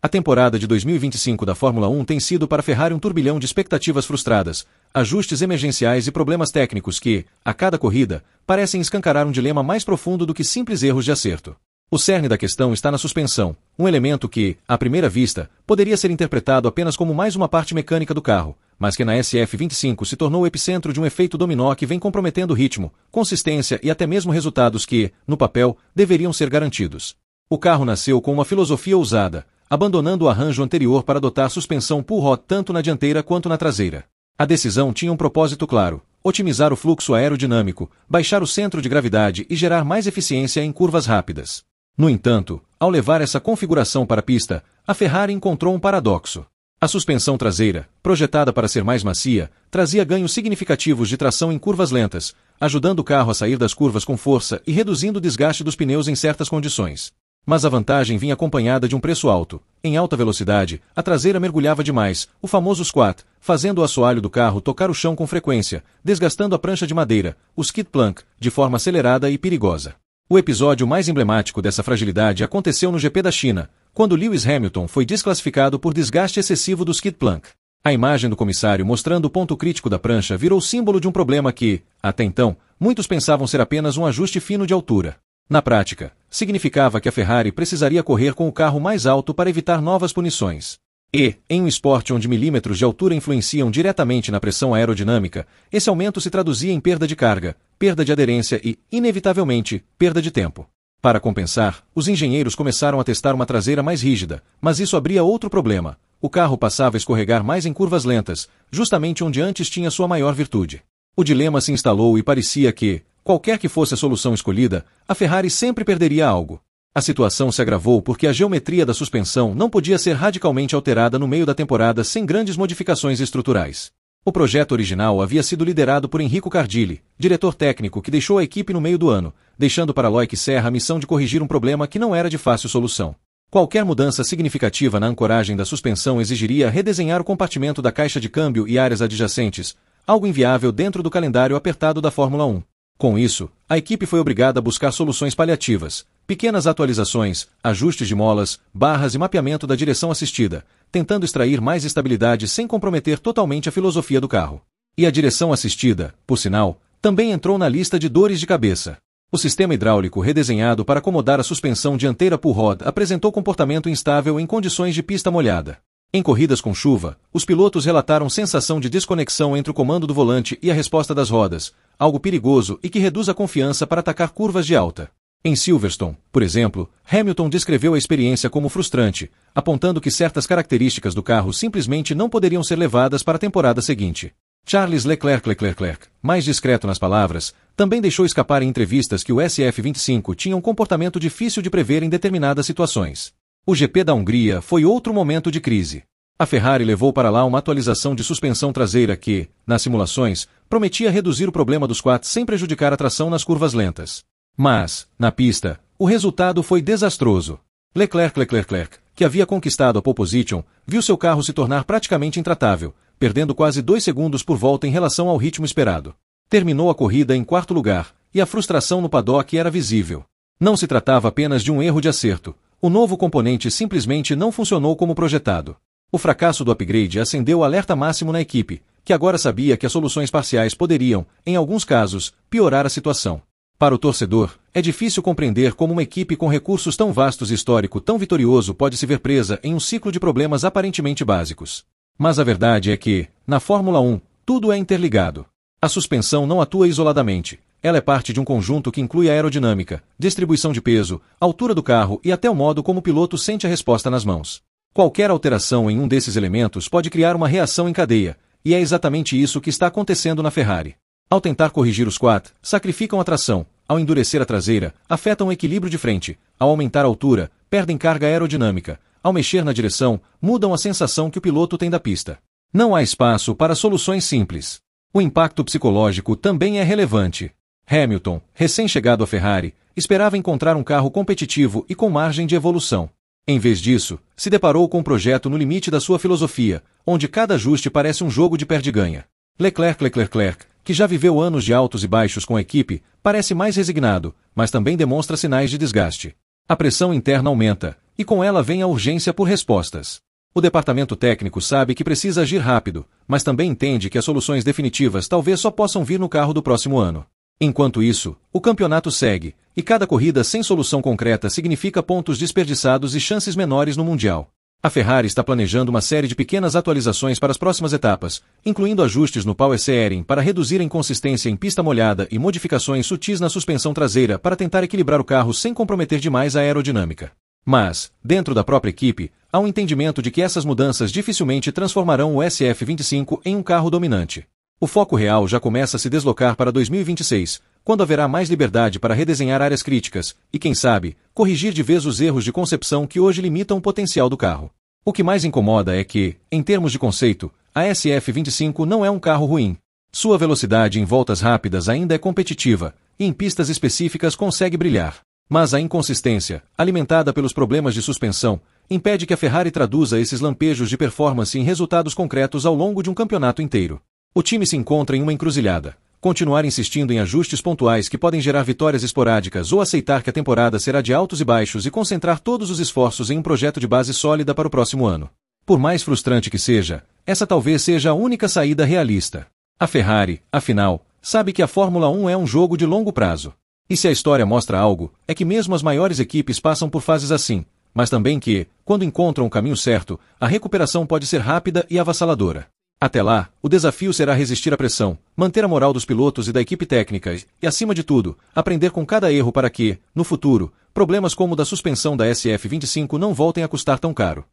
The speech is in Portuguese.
A temporada de 2025 da Fórmula 1 tem sido para a Ferrari um turbilhão de expectativas frustradas, ajustes emergenciais e problemas técnicos que, a cada corrida, parecem escancarar um dilema mais profundo do que simples erros de acerto. O cerne da questão está na suspensão, um elemento que, à primeira vista, poderia ser interpretado apenas como mais uma parte mecânica do carro, mas que na SF25 se tornou o epicentro de um efeito dominó que vem comprometendo ritmo, consistência e até mesmo resultados que, no papel, deveriam ser garantidos. O carro nasceu com uma filosofia ousada, abandonando o arranjo anterior para adotar suspensão pull rod tanto na dianteira quanto na traseira. A decisão tinha um propósito claro: otimizar o fluxo aerodinâmico, baixar o centro de gravidade e gerar mais eficiência em curvas rápidas. No entanto, ao levar essa configuração para a pista, a Ferrari encontrou um paradoxo. A suspensão traseira, projetada para ser mais macia, trazia ganhos significativos de tração em curvas lentas, ajudando o carro a sair das curvas com força e reduzindo o desgaste dos pneus em certas condições. Mas a vantagem vinha acompanhada de um preço alto. Em alta velocidade, a traseira mergulhava demais, o famoso squat, fazendo o assoalho do carro tocar o chão com frequência, desgastando a prancha de madeira, o skid plank, de forma acelerada e perigosa. O episódio mais emblemático dessa fragilidade aconteceu no GP da China, quando Lewis Hamilton foi desclassificado por desgaste excessivo do skid plank. A imagem do comissário mostrando o ponto crítico da prancha virou símbolo de um problema que, até então, muitos pensavam ser apenas um ajuste fino de altura. Na prática, significava que a Ferrari precisaria correr com o carro mais alto para evitar novas punições. E, em um esporte onde milímetros de altura influenciam diretamente na pressão aerodinâmica, esse aumento se traduzia em perda de carga, perda de aderência e, inevitavelmente, perda de tempo. Para compensar, os engenheiros começaram a testar uma traseira mais rígida, mas isso abria outro problema. O carro passava a escorregar mais em curvas lentas, justamente onde antes tinha sua maior virtude. O dilema se instalou e parecia que, qualquer que fosse a solução escolhida, a Ferrari sempre perderia algo. A situação se agravou porque a geometria da suspensão não podia ser radicalmente alterada no meio da temporada sem grandes modificações estruturais. O projeto original havia sido liderado por Enrico Cardilli, diretor técnico que deixou a equipe no meio do ano, deixando para Loic Serra a missão de corrigir um problema que não era de fácil solução. Qualquer mudança significativa na ancoragem da suspensão exigiria redesenhar o compartimento da caixa de câmbio e áreas adjacentes, algo inviável dentro do calendário apertado da Fórmula 1. Com isso, a equipe foi obrigada a buscar soluções paliativas, pequenas atualizações, ajustes de molas, barras e mapeamento da direção assistida, tentando extrair mais estabilidade sem comprometer totalmente a filosofia do carro. E a direção assistida, por sinal, também entrou na lista de dores de cabeça. O sistema hidráulico redesenhado para acomodar a suspensão dianteira pull rod apresentou comportamento instável em condições de pista molhada. Em corridas com chuva, os pilotos relataram sensação de desconexão entre o comando do volante e a resposta das rodas, algo perigoso e que reduz a confiança para atacar curvas de alta. Em Silverstone, por exemplo, Hamilton descreveu a experiência como frustrante, apontando que certas características do carro simplesmente não poderiam ser levadas para a temporada seguinte. Charles Leclerc, mais discreto nas palavras, também deixou escapar em entrevistas que o SF25 tinha um comportamento difícil de prever em determinadas situações. O GP da Hungria foi outro momento de crise. A Ferrari levou para lá uma atualização de suspensão traseira que, nas simulações, prometia reduzir o problema dos squats sem prejudicar a tração nas curvas lentas. Mas, na pista, o resultado foi desastroso. Leclerc, que havia conquistado a pole position, viu seu carro se tornar praticamente intratável, perdendo quase 2 segundos por volta em relação ao ritmo esperado. Terminou a corrida em 4º lugar, e a frustração no paddock era visível. Não se tratava apenas de um erro de acerto. O novo componente simplesmente não funcionou como projetado. O fracasso do upgrade acendeu o alerta máximo na equipe, que agora sabia que as soluções parciais poderiam, em alguns casos, piorar a situação. Para o torcedor, é difícil compreender como uma equipe com recursos tão vastos e histórico tão vitorioso pode se ver presa em um ciclo de problemas aparentemente básicos. Mas a verdade é que, na Fórmula 1, tudo é interligado. A suspensão não atua isoladamente. Ela é parte de um conjunto que inclui a aerodinâmica, distribuição de peso, altura do carro e até o modo como o piloto sente a resposta nas mãos. Qualquer alteração em um desses elementos pode criar uma reação em cadeia, e é exatamente isso que está acontecendo na Ferrari. Ao tentar corrigir o squat, sacrificam a tração, ao endurecer a traseira, afetam o equilíbrio de frente, ao aumentar a altura, perdem carga aerodinâmica, ao mexer na direção, mudam a sensação que o piloto tem da pista. Não há espaço para soluções simples. O impacto psicológico também é relevante. Hamilton, recém-chegado à Ferrari, esperava encontrar um carro competitivo e com margem de evolução. Em vez disso, se deparou com um projeto no limite da sua filosofia, onde cada ajuste parece um jogo de perde-ganha. Leclerc, que já viveu anos de altos e baixos com a equipe, parece mais resignado, mas também demonstra sinais de desgaste. A pressão interna aumenta, e com ela vem a urgência por respostas. O departamento técnico sabe que precisa agir rápido, mas também entende que as soluções definitivas talvez só possam vir no carro do próximo ano. Enquanto isso, o campeonato segue, e cada corrida sem solução concreta significa pontos desperdiçados e chances menores no Mundial. A Ferrari está planejando uma série de pequenas atualizações para as próximas etapas, incluindo ajustes no power steering para reduzir a inconsistência em pista molhada e modificações sutis na suspensão traseira para tentar equilibrar o carro sem comprometer demais a aerodinâmica. Mas, dentro da própria equipe, há um entendimento de que essas mudanças dificilmente transformarão o SF25 em um carro dominante. O foco real já começa a se deslocar para 2026, quando haverá mais liberdade para redesenhar áreas críticas e, quem sabe, corrigir de vez os erros de concepção que hoje limitam o potencial do carro. O que mais incomoda é que, em termos de conceito, a SF25 não é um carro ruim. Sua velocidade em voltas rápidas ainda é competitiva, e em pistas específicas consegue brilhar. Mas a inconsistência, alimentada pelos problemas de suspensão, impede que a Ferrari traduza esses lampejos de performance em resultados concretos ao longo de um campeonato inteiro. O time se encontra em uma encruzilhada. Continuar insistindo em ajustes pontuais que podem gerar vitórias esporádicas ou aceitar que a temporada será de altos e baixos e concentrar todos os esforços em um projeto de base sólida para o próximo ano. Por mais frustrante que seja, essa talvez seja a única saída realista. A Ferrari, afinal, sabe que a Fórmula 1 é um jogo de longo prazo. E se a história mostra algo, é que mesmo as maiores equipes passam por fases assim, mas também que, quando encontram o caminho certo, a recuperação pode ser rápida e avassaladora. Até lá, o desafio será resistir à pressão, manter a moral dos pilotos e da equipe técnica e, acima de tudo, aprender com cada erro para que, no futuro, problemas como o da suspensão da SF25 não voltem a custar tão caro.